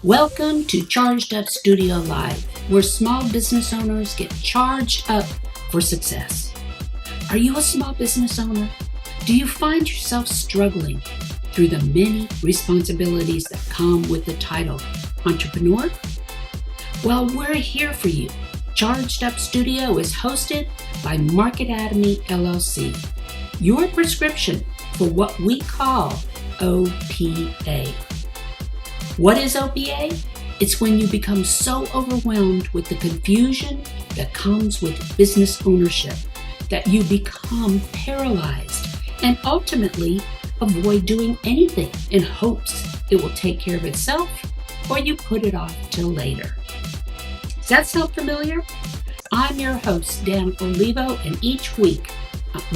Welcome to Charged Up Studio Live, where small business owners get charged up for success. Are you a small business owner? Do you find yourself struggling through the many responsibilities that come with the title entrepreneur? Well, we're here for you. Charged Up Studio is hosted by Marketatomy LLC, your prescription for what we call OPA. What is OPA? It's when you become so overwhelmed with the confusion that comes with business ownership that you become paralyzed and ultimately avoid doing anything in hopes it will take care of itself, or you put it off till later. Does that sound familiar? I'm your host, Dan Olivo, and each week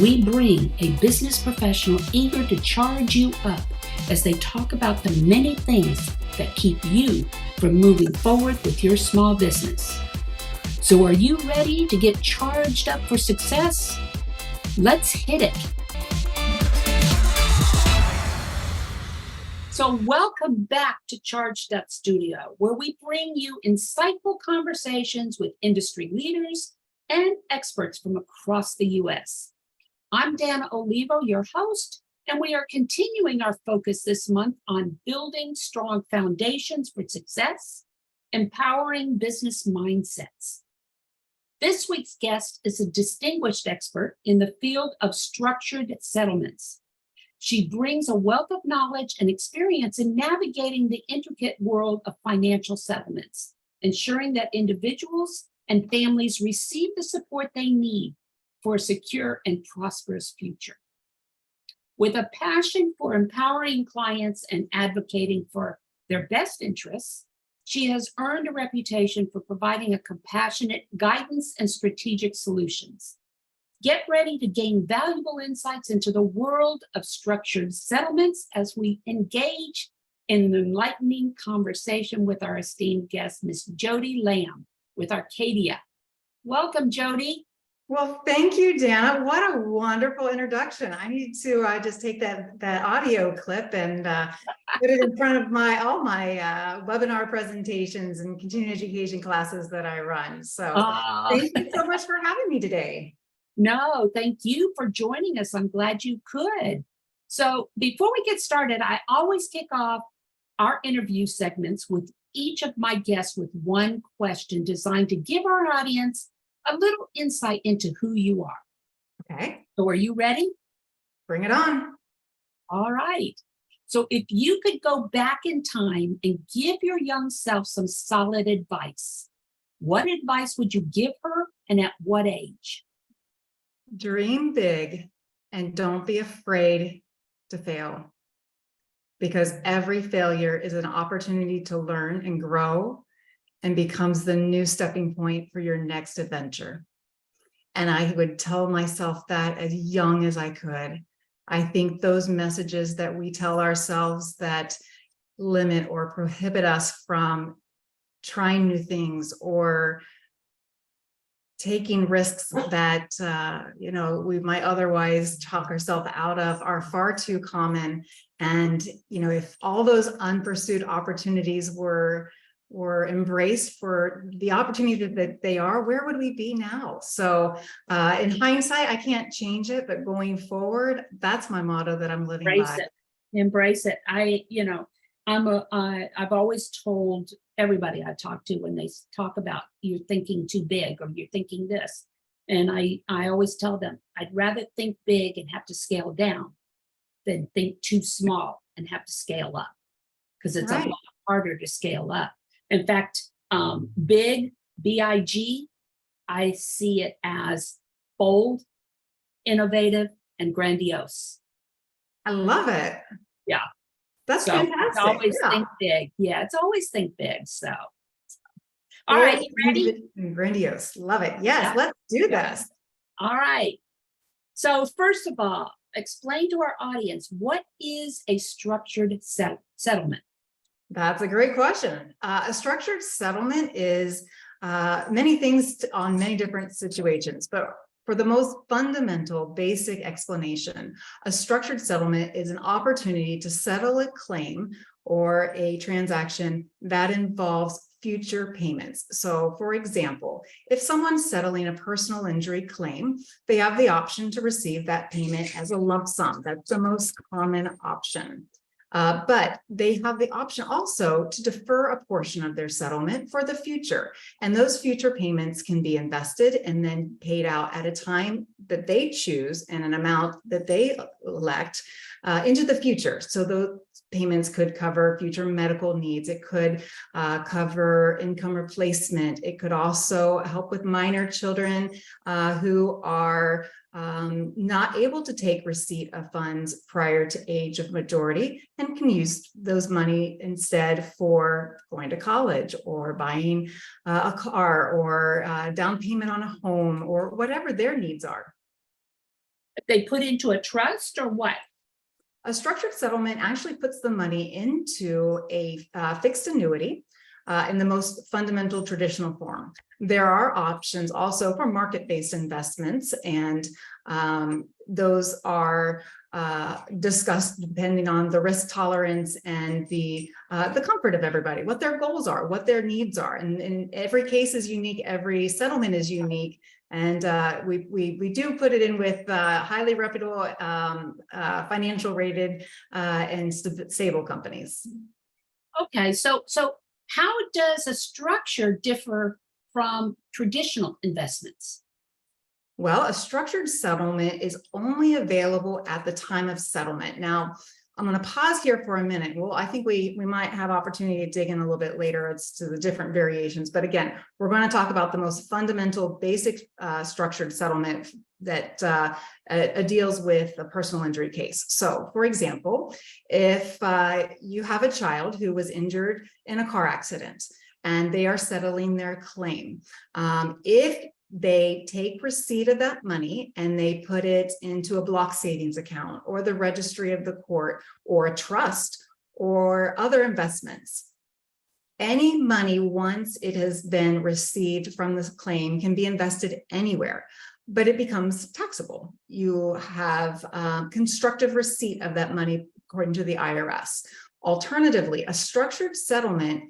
we bring a business professional eager to charge you up as they talk about the many things that keep you from moving forward with your small business. So are you ready to get charged up for success? Let's hit it. So welcome back to Charged Up Studio, where we bring you insightful conversations with industry leaders and experts from across the U.S. I'm Dana Olivo, your host, and we are continuing our focus this month on building strong foundations for success, empowering business mindsets. This week's guest is a distinguished expert in the field of structured settlements. She brings a wealth of knowledge and experience in navigating the intricate world of financial settlements, ensuring that individuals and families receive the support they need for a secure and prosperous future. With a passion for empowering clients and advocating for their best interests, she has earned a reputation for providing a compassionate guidance and strategic solutions. Get ready to gain valuable insights into the world of structured settlements as we engage in an enlightening conversation with our esteemed guest, Ms. Jodie Lamb with Arcadia. Welcome, Jodie. Well, thank you, Dana. What a wonderful introduction. I need to just take that audio clip and put it in front of all my webinar presentations and continuing education classes that I run. So thank you so much for having me today. No, thank you for joining us. I'm glad you could. So before we get started, I always kick off our interview segments with each of my guests with one question designed to give our audience a little insight into who you are. Okay. So are you ready? Bring it on. All right. So if you could go back in time and give your young self some solid advice, what advice would you give her and at what age? Dream big and don't be afraid to fail, because every failure is an opportunity to learn and grow and becomes the new stepping point for your next adventure. And I would tell myself that as young as I could. I think those messages that we tell ourselves that limit or prohibit us from trying new things or taking risks that we might otherwise talk ourselves out of are far too common. And if all those unpursued opportunities were embraced for the opportunity that they are, where would we be now? So in hindsight, I can't change it, but going forward, that's my motto that I'm living by. Embrace it. I've always told everybody I talk to when they talk about you're thinking too big or you're thinking this. And I always tell them, I'd rather think big and have to scale down than think too small and have to scale up, because it's Right. a lot harder to scale up. In fact, big, B-I-G, I see it as bold, innovative, and grandiose. I love it. Yeah. That's so fantastic. It's always think big. Yeah, it's always think big. So, all right, you ready? Grandiose. Love it. Yes, yeah. Let's do this. All right. So first of all, explain to our audience, what is a structured settlement? That's a great question. A structured settlement is many things on many different situations, but For the most fundamental, basic explanation, a structured settlement is an opportunity to settle a claim or a transaction that involves future payments. So, for example, if someone's settling a personal injury claim, they have the option to receive that payment as a lump sum. That's the most common option. But they have the option also to defer a portion of their settlement for the future. And those future payments can be invested and then paid out at a time that they choose and an amount that they elect into the future. So those payments could cover future medical needs. It could cover income replacement. It could also help with minor children who are not able to take receipt of funds prior to age of majority and can use those money instead for going to college or buying a car or down payment on a home or whatever their needs are. They put into a trust or what? A structured settlement actually puts the money into a fixed annuity in the most fundamental traditional form. There are options also for market-based investments, and those are discussed depending on the risk tolerance and the comfort of everybody, what their goals are, what their needs are. And every case is unique, every settlement is unique. And we do put it in with highly reputable, financial rated and stable companies. Okay, so how does a structure differ from traditional investments? Well, a structured settlement is only available at the time of settlement. Now, I'm going to pause here for a minute. Well, I think we might have opportunity to dig in a little bit later as to the different variations. But again, we're going to talk about the most fundamental, basic structured settlement that deals with a personal injury case. So, for example, if you have a child who was injured in a car accident and they are settling their claim, if they take receipt of that money and they put it into a block savings account or the registry of the court or a trust or other investments. Any money, once it has been received from this claim, can be invested anywhere, but it becomes taxable. You have constructive receipt of that money according to the IRS. Alternatively, a structured settlement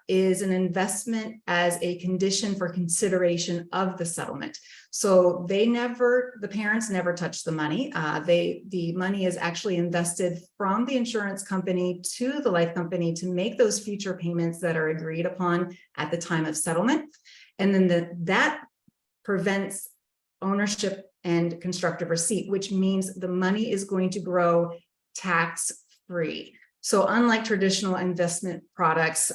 is an investment as a condition for consideration of the settlement. So the parents never touch the money. The money is actually invested from the insurance company to the life company to make those future payments that are agreed upon at the time of settlement. And then that prevents ownership and constructive receipt, which means the money is going to grow tax-free. So unlike traditional investment products,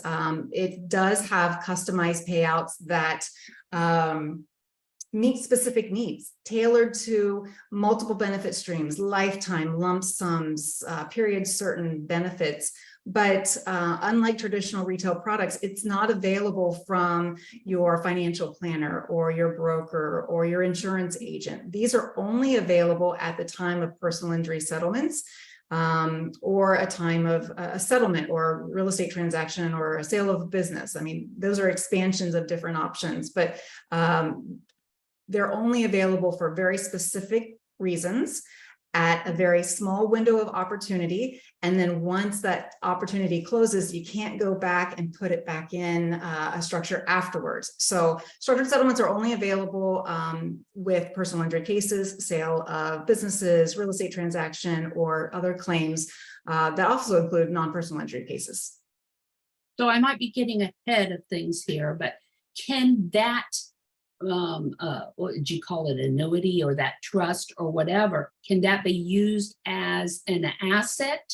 it does have customized payouts that meet specific needs, tailored to multiple benefit streams, lifetime, lump sums, period certain benefits. But unlike traditional retail products, it's not available from your financial planner or your broker or your insurance agent. These are only available at the time of personal injury settlements. Or a time of a settlement or a real estate transaction or a sale of a business. I mean, those are expansions of different options, but they're only available for very specific reasons at a very small window of opportunity. And then once that opportunity closes, you can't go back and put it back in a structure afterwards. So structured settlements are only available with personal injury cases, sale of businesses, real estate transaction, or other claims that also include non-personal injury cases. So I might be getting ahead of things here, but can that what did you call it, annuity or that trust or whatever, can that be used as an asset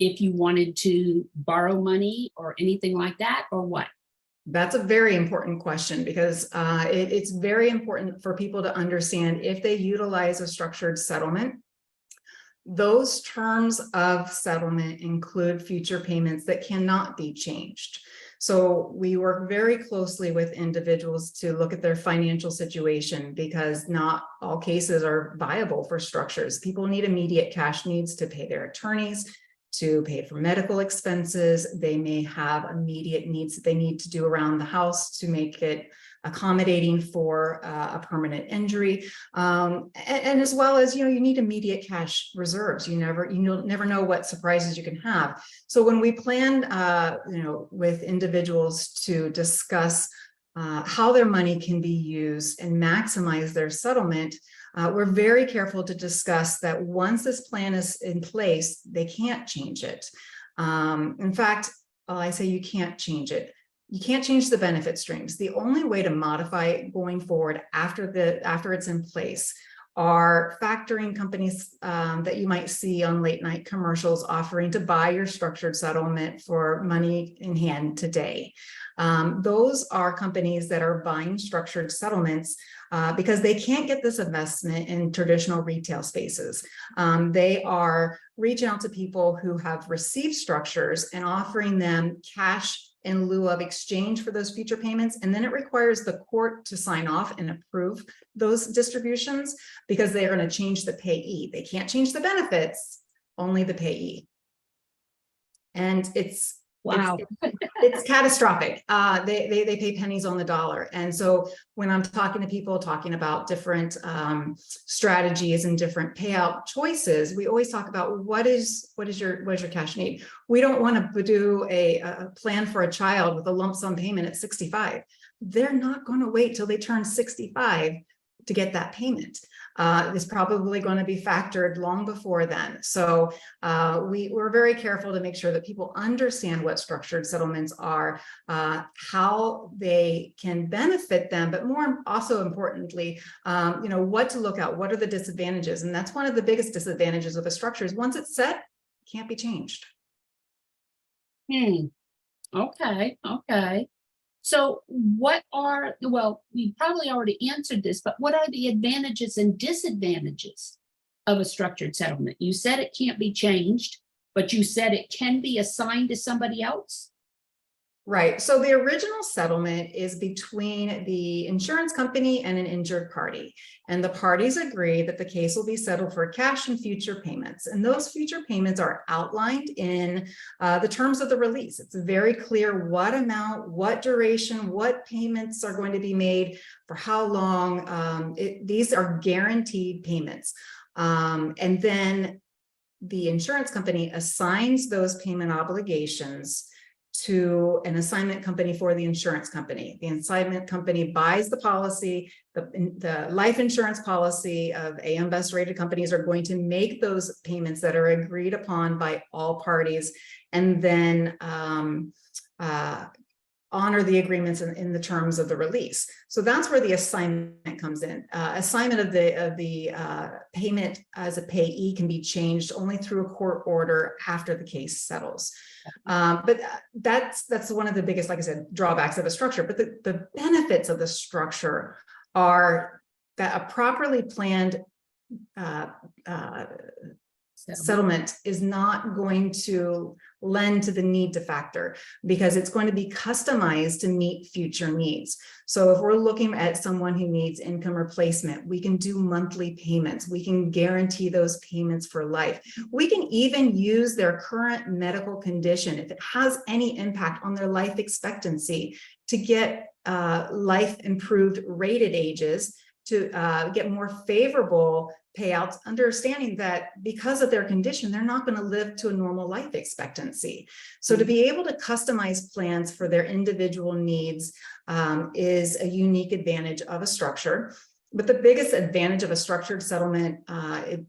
if you wanted to borrow money or anything like that, or what? That's a very important question because it's very important for people to understand if they utilize a structured settlement. Those terms of settlement include future payments that cannot be changed. So we work very closely with individuals to look at their financial situation because not all cases are viable for structures. People need immediate cash needs to pay their attorneys, to pay for medical expenses. They may have immediate needs that they need to do around the house to make it accommodating for a permanent injury, and as well as, you need immediate cash reserves. You'll never know what surprises you can have. So when we plan, with individuals to discuss how their money can be used and maximize their settlement, we're very careful to discuss that once this plan is in place, they can't change it. In fact, I say you can't change it. You can't change the benefit streams. The only way to modify it going forward after it's in place are factoring companies that you might see on late night commercials offering to buy your structured settlement for money in hand today. Those are companies that are buying structured settlements because they can't get this investment in traditional retail spaces. They are reaching out to people who have received structures and offering them cash in lieu of exchange for those future payments. And then it requires the court to sign off and approve those distributions because they are going to change the payee. They can't change the benefits, only the payee. And it's Wow. It's catastrophic. They pay pennies on the dollar. And so when I'm talking to people talking about different strategies and different payout choices, we always talk about what is your cash need. We don't want to do a plan for a child with a lump sum payment at 65. They're not going to wait till they turn 65 to get that payment. It's probably going to be factored long before then. So we're very careful to make sure that people understand what structured settlements are, how they can benefit them, but also importantly, what to look at, what are the disadvantages. And that's one of the biggest disadvantages of a structure is once it's set, it can't be changed. Okay. So you probably already answered this, but what are the advantages and disadvantages of a structured settlement? You said it can't be changed, but you said it can be assigned to somebody else? Right. So the original settlement is between the insurance company and an injured party. And the parties agree that the case will be settled for cash and future payments. And those future payments are outlined in the terms of the release. It's very clear what amount, what duration, what payments are going to be made, for how long. These are guaranteed payments. And then the insurance company assigns those payment obligations to an assignment company for the insurance company. The assignment company buys the policy, the life insurance policy of AM Best rated companies are going to make those payments that are agreed upon by all parties, and then honor the agreements in the terms of the release. So that's where the assignment comes in. Assignment of the payment as a payee can be changed only through a court order after the case settles. But that's one of the biggest, like I said, drawbacks of a structure. But the benefits of the structure are that a properly planned settlement is not going to lend to the need to factor, because it's going to be customized to meet future needs. So if we're looking at someone who needs income replacement, we can do monthly payments. We can guarantee those payments for life. We can even use their current medical condition, if it has any impact on their life expectancy, to get life improved rated ages, to get more favorable payouts, understanding that because of their condition, they're not going to live to a normal life expectancy. So to be able to customize plans for their individual needs is a unique advantage of a structure. But the biggest advantage of a structured settlement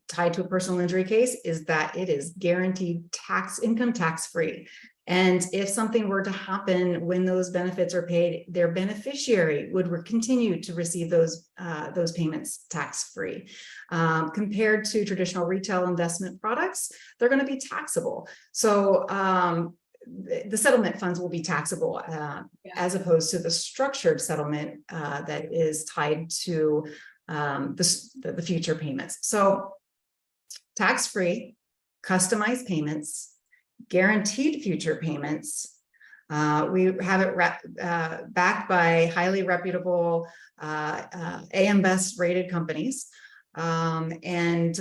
tied to a personal injury case is that it is guaranteed income tax free. And if something were to happen when those benefits are paid, their beneficiary would continue to receive those payments tax-free. Compared to traditional retail investment products, they're going to be taxable. So the settlement funds will be taxable as opposed to the structured settlement that is tied to the future payments. So tax-free, customized payments, guaranteed future payments. We have it backed by highly reputable AM Best rated companies. And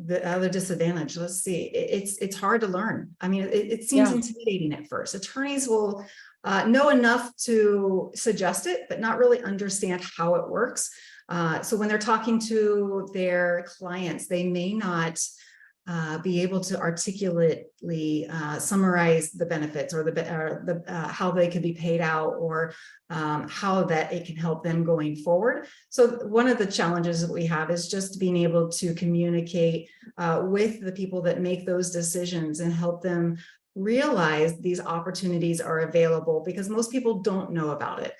the other disadvantage, let's see, it's hard to learn. I mean, it seems Yeah. intimidating at first. Attorneys will know enough to suggest it, but not really understand how it works. So when they're talking to their clients, they may not be able to articulately summarize the benefits or how they could be paid out, or how that it can help them going forward. So one of the challenges that we have is just being able to communicate with the people that make those decisions and help them realize these opportunities are available, because most people don't know about it.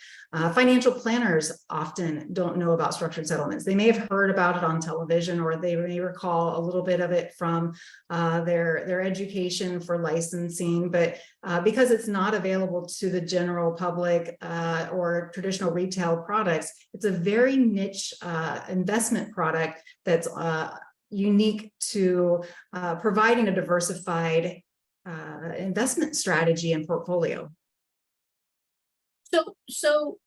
Financial planners often don't know about structured settlements. They may have heard about it on television, or they may recall a little bit of it from their education for licensing, but because it's not available to the general public or traditional retail products, it's a very niche investment product that's unique to providing a diversified investment strategy and portfolio. So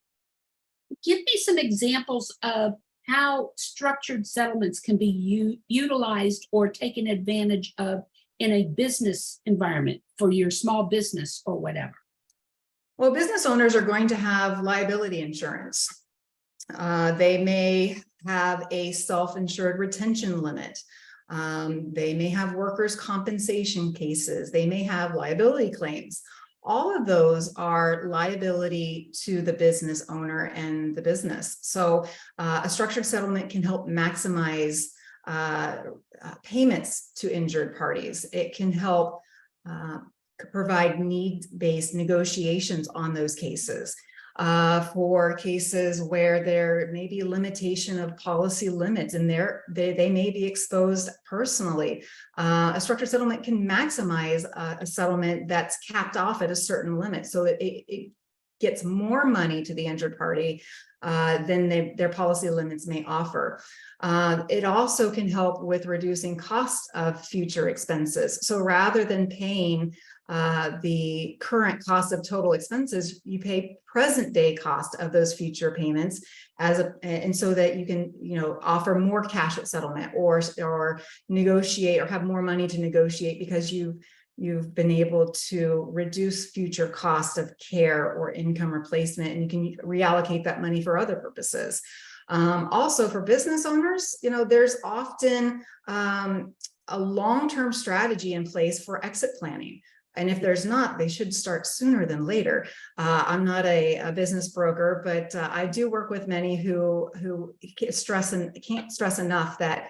give me some examples of how structured settlements can be utilized or taken advantage of in a business environment for your small business or whatever. Well, business owners are going to have liability insurance. They may have a self-insured retention limit. They may have workers' compensation cases. They may have liability claims. All of those are liability to the business owner and the business. So a structured settlement can help maximize payments to injured parties. It can help provide need-based negotiations on those cases. For cases where there may be a limitation of policy limits and they may be exposed personally. A structured settlement can maximize a settlement that's capped off at a certain limit, so it gets more money to the injured party than their policy limits may offer. It also can help with reducing costs of future expenses. So rather than paying the current cost of total expenses, you pay present day cost of those future payments and so that you can, offer more cash at settlement or negotiate or have more money to negotiate because you've been able to reduce future cost of care or income replacement, and you can reallocate that money for other purposes. Also for business owners, there's often a long-term strategy in place for exit planning. And if there's not, they should start sooner than later. I'm not a business broker, but I do work with many who can't stress enough that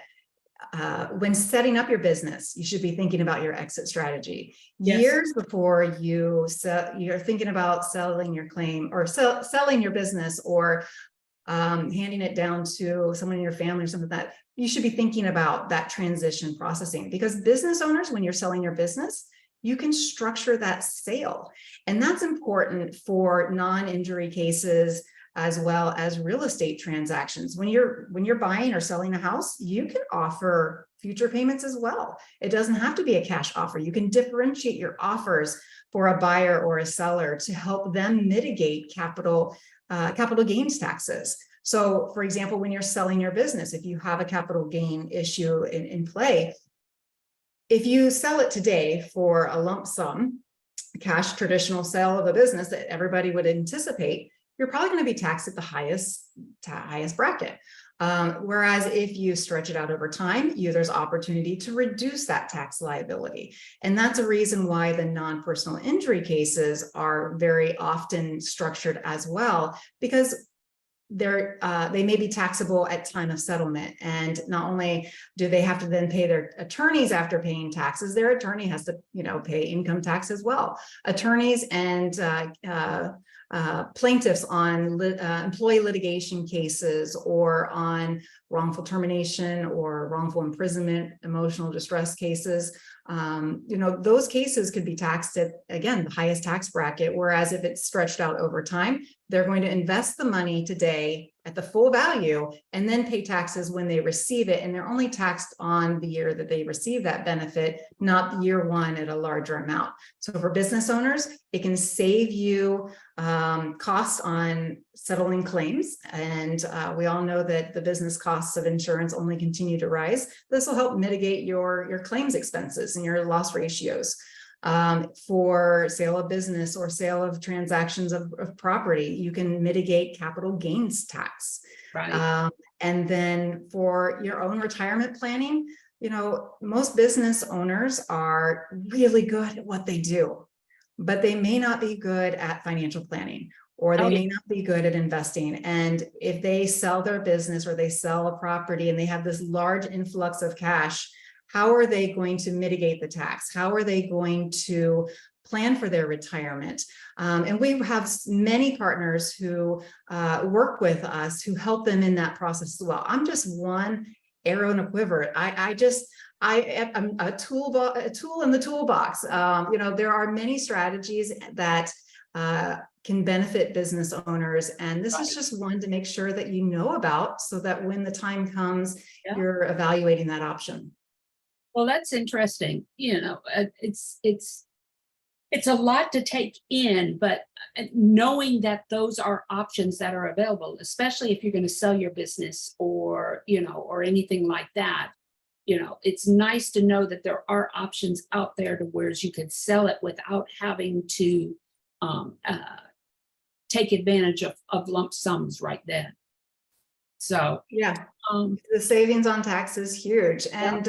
when setting up your business, you should be thinking about your exit strategy. Yes. Years before you're thinking about selling your claim or selling your business or handing it down to someone in your family or something like that. You should be thinking about that transition processing, because business owners, when you're selling your business, you can structure that sale. And that's important for non-injury cases as well as real estate transactions. When you're buying or selling a house, you can offer future payments as well. It doesn't have to be a cash offer. You can differentiate your offers for a buyer or a seller to help them mitigate capital gains taxes. So for example, when you're selling your business, if you have a capital gain issue in play, if you sell it today for a lump sum, cash traditional sale of a business that everybody would anticipate, you're probably going to be taxed at the highest bracket. Whereas if you stretch it out over time, there's opportunity to reduce that tax liability. And that's a reason why the non-personal injury cases are very often structured as well, because they may be taxable at time of settlement. And not only do they have to then pay their attorneys after paying taxes, their attorney has to, pay income tax as well. Attorneys and plaintiffs on employee litigation cases or on wrongful termination or wrongful imprisonment, emotional distress cases, those cases could be taxed at, again, the highest tax bracket. Whereas if it's stretched out over time, They're going to invest the money today at the full value and then pay taxes when they receive it. And they're only taxed on the year that they receive that benefit, not year one at a larger amount. So for business owners, it can save you costs on settling claims. And we all know that the business costs of insurance only continue to rise. This will help mitigate your claims expenses and your loss ratios. For sale of business or sale of transactions of property, you can mitigate capital gains tax. Right. And then for your own retirement planning, you know, most business owners are really good at what they do, but they may not be good at financial planning, or they may not be good at investing. And if they sell their business or they sell a property and they have this large influx of cash, how are they going to mitigate the tax? How are they going to plan for their retirement? And we have many partners who work with us who help them in that process as well. I'm just one arrow in a quiver. I'm a tool in the toolbox. You know, there are many strategies that can benefit business owners. And this is just one to make sure that you know about, so that when the time comes, you're evaluating that option. Well, that's interesting. You know, it's a lot to take in, but knowing that those are options that are available, especially if you're going to sell your business or, you know, or anything like that, you know, it's nice to know that there are options out there to where you can sell it without having to take advantage of lump sums right then. So yeah, the savings on tax is huge. And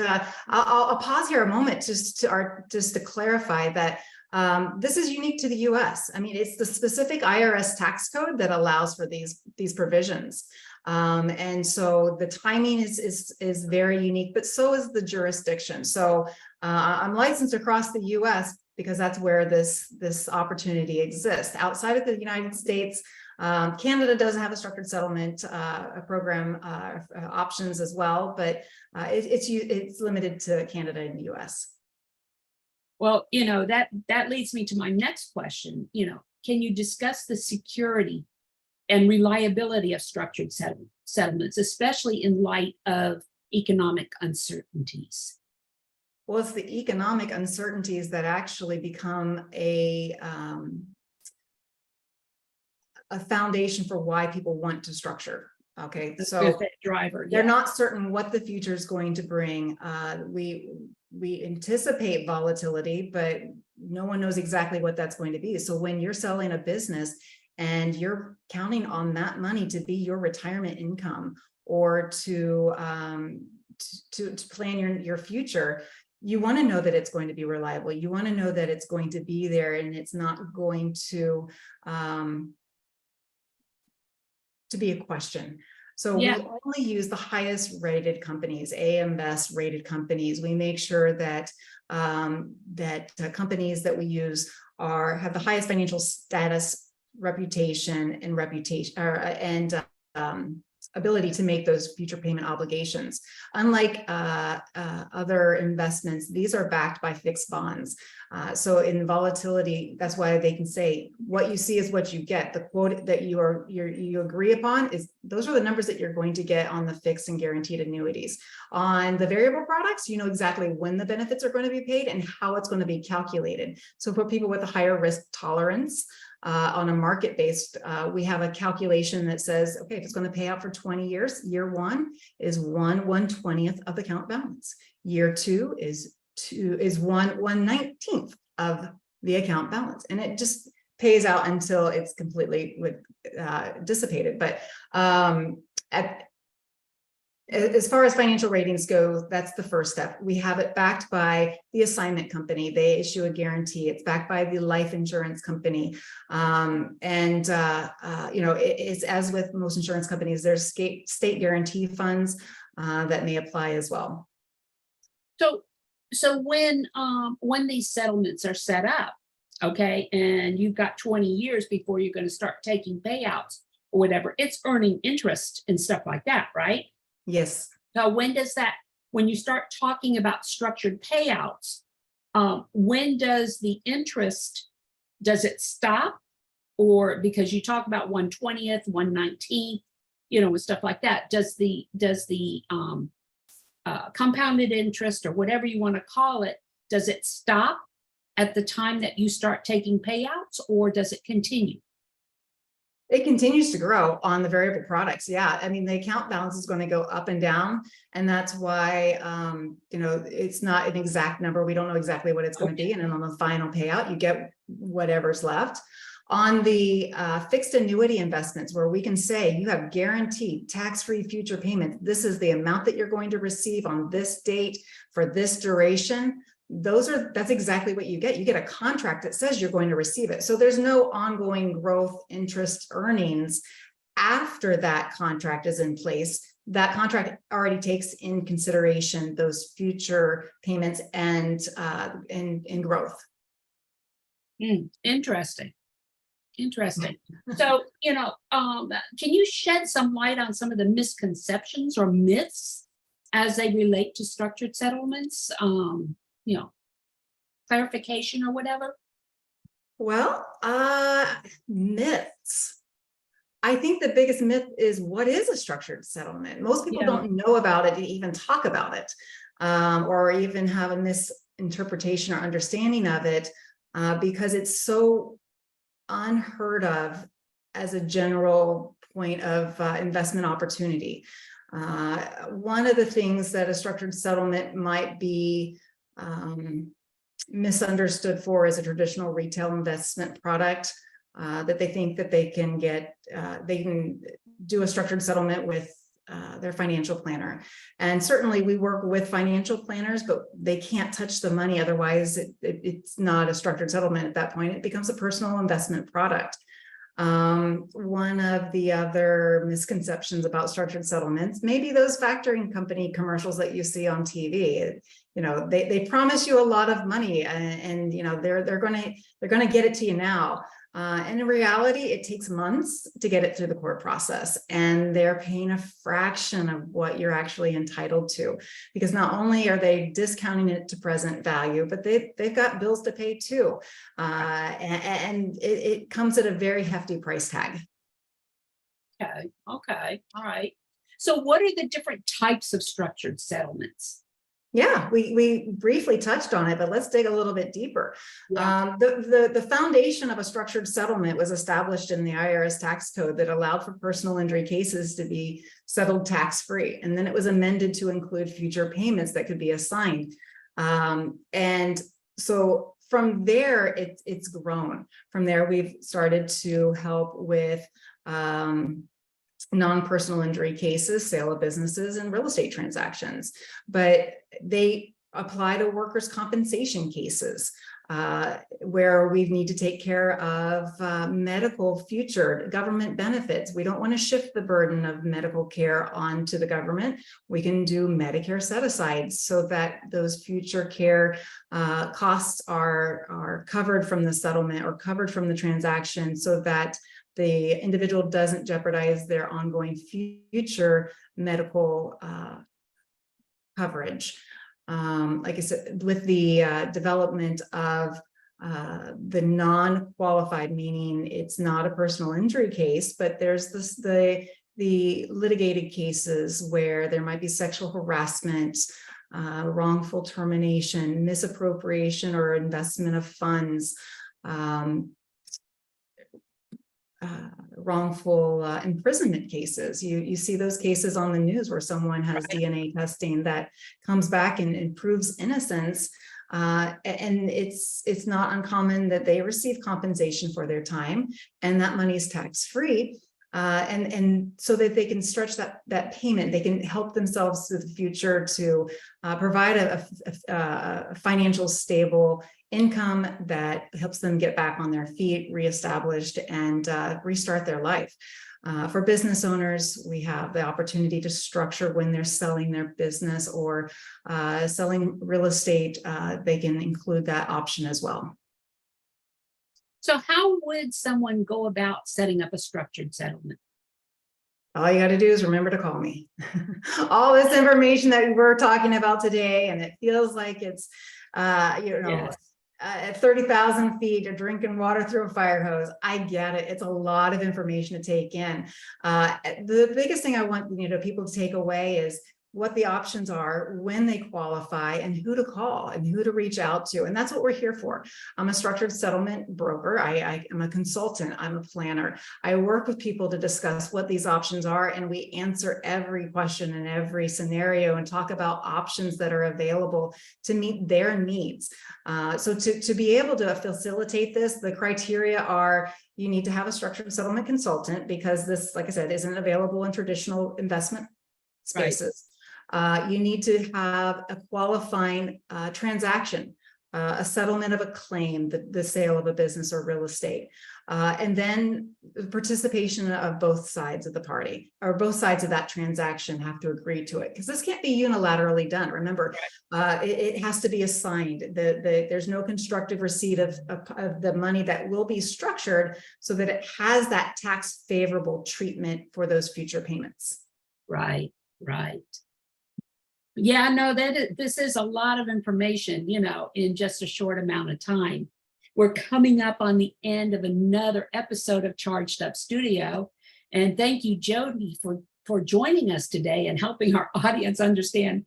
I'll pause here a moment just to clarify that this is unique to the US. I mean, it's the specific IRS tax code that allows for these provisions. And so the timing is very unique, but so is the jurisdiction. So I'm licensed across the US because that's where this opportunity exists. Outside of the United States, Canada does have a structured settlement program options as well, but it's limited to Canada and the US. Well, you know, that leads me to my next question. You know, can you discuss the security and reliability of structured settlements, especially in light of economic uncertainties? Well, it's the economic uncertainties that actually become a foundation for why people want to structure. Okay, so driver, they're not certain what the future is going to bring. We anticipate volatility, but no one knows exactly what that's going to be. So when you're selling a business and you're counting on that money to be your retirement income, or to plan your future, you want to know that it's going to be reliable. You want to know that it's going to be there and it's not going to be a question. So we only use the highest rated companies, AM Best rated companies. We make sure that companies that we use have the highest financial status, reputation, and ability to make those future payment obligations. Unlike other investments, these are backed by fixed bonds. So in volatility, that's why they can say what you see is what you get. The quote that you agree upon those are the numbers that you're going to get on the fixed and guaranteed annuities. On the variable products, you know exactly when the benefits are going to be paid and how it's going to be calculated. So for people with a higher risk tolerance, on a market-based, we have a calculation that says, okay, if it's going to pay out for 20 years, year one is 1/120th of the account balance. Year two is 1/119th of the account balance, and it just pays out until it's completely dissipated. But as far as financial ratings go, that's the first step. We have it backed by the assignment company. They issue a guarantee. It's backed by the life insurance company. You know, it's as with most insurance companies, there's state guarantee funds that may apply as well. So when these settlements are set up, okay, and you've got 20 years before you're going to start taking payouts or whatever, it's earning interest and stuff like that, right? Yes. So when you start talking about structured payouts, when does the interest, does it stop or because you talk about 1/20th, 1/19th, and stuff like that. Does the compounded interest, or whatever you want to call it, does it stop at the time that you start taking payouts, or does it continue? It continues to grow on the variable products. Yeah. I mean, the account balance is going to go up and down. And that's why, it's not an exact number. We don't know exactly what it's going to be. And then on the final payout, you get whatever's left. On the fixed annuity investments, where we can say you have guaranteed tax-free future payments, this is the amount that you're going to receive on this date for this duration. That's exactly what you get. You get a contract that says you're going to receive it. So there's no ongoing growth interest earnings after that contract is in place. That contract already takes in consideration those future payments and growth. Interesting. So, can you shed some light on some of the misconceptions or myths as they relate to structured settlements? Clarification or whatever? Well, myths. I think the biggest myth is, what is a structured settlement? Most people don't know about it to even talk about it, or even have a misinterpretation or understanding of it, because it's so unheard of as a general point of investment opportunity. One of the things that a structured settlement might be misunderstood for is a traditional retail investment product, that they think that they can do a structured settlement with their financial planner. And certainly we work with financial planners, but they can't touch the money. Otherwise it's not a structured settlement. At that point, it becomes a personal investment product. One of the other misconceptions about structured settlements, maybe those factoring company commercials that you see on TV. They promise you a lot of money, and they're going to get it to you now. And in reality, it takes months to get it through the court process, and they're paying a fraction of what you're actually entitled to, because not only are they discounting it to present value, but they've got bills to pay too. And it comes at a very hefty price tag. Okay. All right. So what are the different types of structured settlements? Yeah, we briefly touched on it, but let's dig a little bit deeper. Yeah. The foundation of a structured settlement was established in the IRS tax code that allowed for personal injury cases to be settled tax-free. And then it was amended to include future payments that could be assigned. And so from there, it's grown. From there, we've started to help with non-personal injury cases, sale of businesses, and real estate transactions. But they apply to workers' compensation cases, where we need to take care of medical future government benefits. We don't want to shift the burden of medical care onto the government. We can do Medicare set-asides so that those future care costs are covered from the settlement or covered from the transaction, so that the individual doesn't jeopardize their ongoing future medical coverage. Like I said, with the development of the non-qualified, meaning it's not a personal injury case, but there's the litigated cases where there might be sexual harassment, wrongful termination, misappropriation or investment of funds, wrongful imprisonment cases. You see those cases on the news where someone has DNA testing that comes back and proves innocence, and it's not uncommon that they receive compensation for their time, and that money is tax-free, and so that they can stretch that payment. They can help themselves to the future to provide a financial stable income that helps them get back on their feet, reestablished, and restart their life. For business owners, we have the opportunity to structure when they're selling their business or selling real estate. They can include that option as well. So how would someone go about setting up a structured settlement? All you got to do is remember to call me. All this information that we're talking about today, and it feels like it's, yes. at 30,000 feet, you're drinking water through a fire hose. I get it. It's a lot of information to take in. The biggest thing I want people to take away is what the options are when they qualify and who to call and who to reach out to. And that's what we're here for. I'm a structured settlement broker. I am a consultant. I'm a planner. I work with people to discuss what these options are, and we answer every question in every scenario and talk about options that are available to meet their needs. So to be able to facilitate this, the criteria are: you need to have a structured settlement consultant, because this, like I said, isn't available in traditional investment spaces. You need to have a qualifying transaction, a settlement of a claim, the sale of a business or real estate, and then participation of both sides of the party, or both sides of that transaction have to agree to it, because this can't be unilaterally done. Remember, it has to be assigned. There's no constructive receipt of the money that will be structured so that it has that tax favorable treatment for those future payments. Right. Yeah, no, this is a lot of information, in just a short amount of time. We're coming up on the end of another episode of Charged Up Studio. And thank you, Jodie, for joining us today and helping our audience understand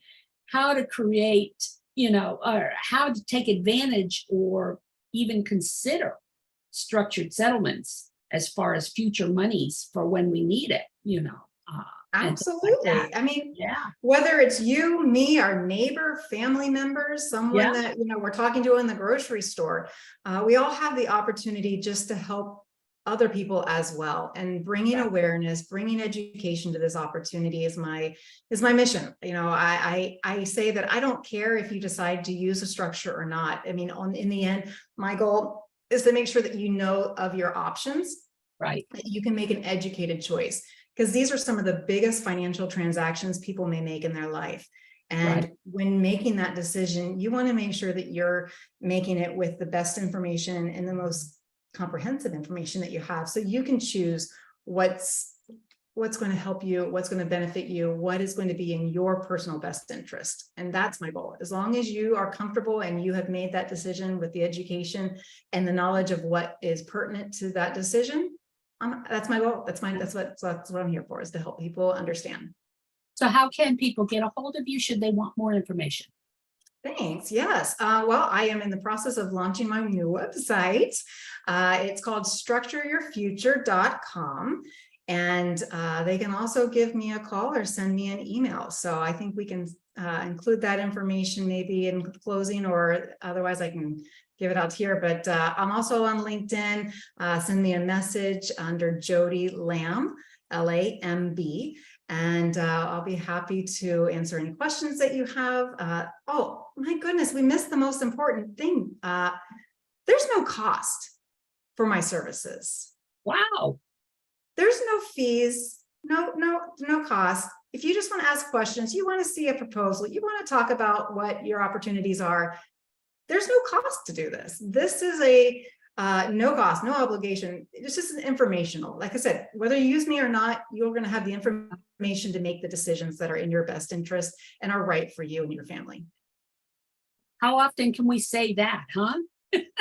how to create, or how to take advantage or even consider structured settlements as far as future monies for when we need it, Absolutely. Like I mean, yeah. Whether it's you, me, our neighbor, family members, someone that, we're talking to in the grocery store, we all have the opportunity just to help other people as well. And bringing awareness, bringing education to this opportunity is my mission. I say that I don't care if you decide to use a structure or not. I mean, in the end, my goal is to make sure that you know of your options, right? That you can make an educated choice. Because these are some of the biggest financial transactions people may make in their life. And when making that decision, you want to make sure that you're making it with the best information and the most comprehensive information that you have, so you can choose what's going to help you, what's going to benefit you, what is going to be in your personal best interest. And that's my goal. As long as you are comfortable and you have made that decision with the education and the knowledge of what is pertinent to that decision, that's my goal. That's what I'm here for, is to help people understand. So how can people get a hold of you should they want more information? Thanks. Yes. Well, I am in the process of launching my new website. It's called structureyourfuture.com. And they can also give me a call or send me an email. So I think we can include that information maybe in closing, or otherwise I can give it out here. But I'm also on LinkedIn. Send me a message under Jodie Lamb, L-A-M-B. And I'll be happy to answer any questions that you have. Oh my goodness, we missed the most important thing. There's no cost for my services. Wow. There's no fees, no cost. If you just want to ask questions, you want to see a proposal, you want to talk about what your opportunities are, there's no cost to do this. This is a no cost, no obligation. It's just informational. Like I said, whether you use me or not, you're going to have the information to make the decisions that are in your best interest and are right for you and your family. How often can we say that, huh?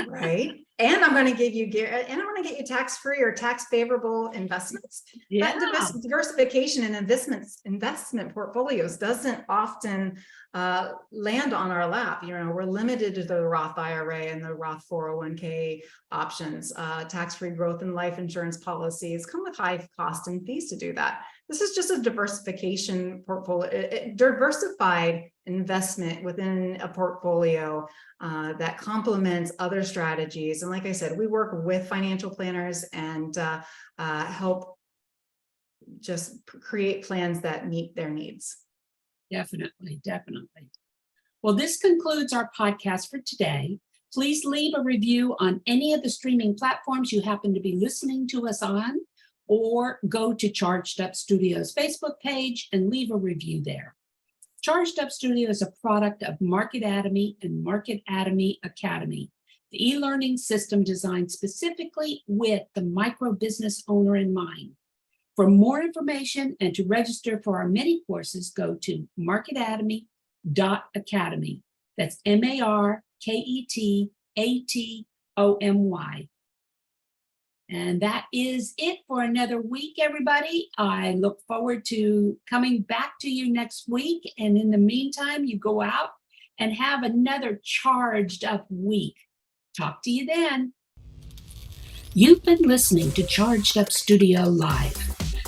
Right. And I'm going to give you and I'm going to get you tax-free or tax favorable investments. Yeah. That diversification in investment portfolios doesn't often land on our lap. We're limited to the Roth IRA and the Roth 401k options. Tax-free growth and life insurance policies come with high cost and fees to do that. This is just a diversification portfolio, diversified investment within a portfolio that complements other strategies. And like I said, we work with financial planners and help just create plans that meet their needs. Definitely. Well, this concludes our podcast for today. Please leave a review on any of the streaming platforms you happen to be listening to us on, or go to Charged Up Studios Facebook page and leave a review there. Charged Up Studio is a product of Marketatomy and Marketatomy Academy, the e-learning system designed specifically with the micro business owner in mind. For more information and to register for our mini courses, go to marketatomy.academy. That's MARKETATOMY ATOMY. And that is it for another week, everybody. I look forward to coming back to you next week. And in the meantime, you go out and have another charged up week. Talk to you then. You've been listening to Charged Up Studio Live,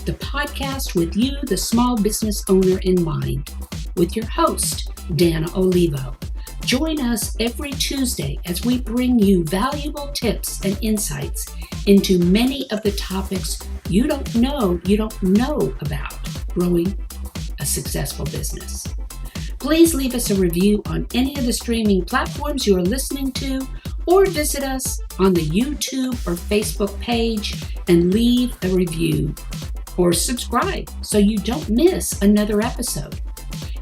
the podcast with you, the small business owner, in mind, with your host, Dana Olivo. Join us every Tuesday as we bring you valuable tips and insights into many of the topics you don't know about growing a successful business. Please leave us a review on any of the streaming platforms you are listening to, or visit us on the YouTube or Facebook page and leave a review or subscribe so you don't miss another episode.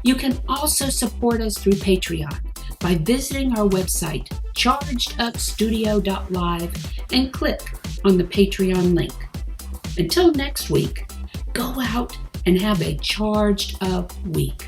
You can also support us through Patreon by visiting our website, chargedupstudio.live, and click on the Patreon link. Until next week, go out and have a charged up week.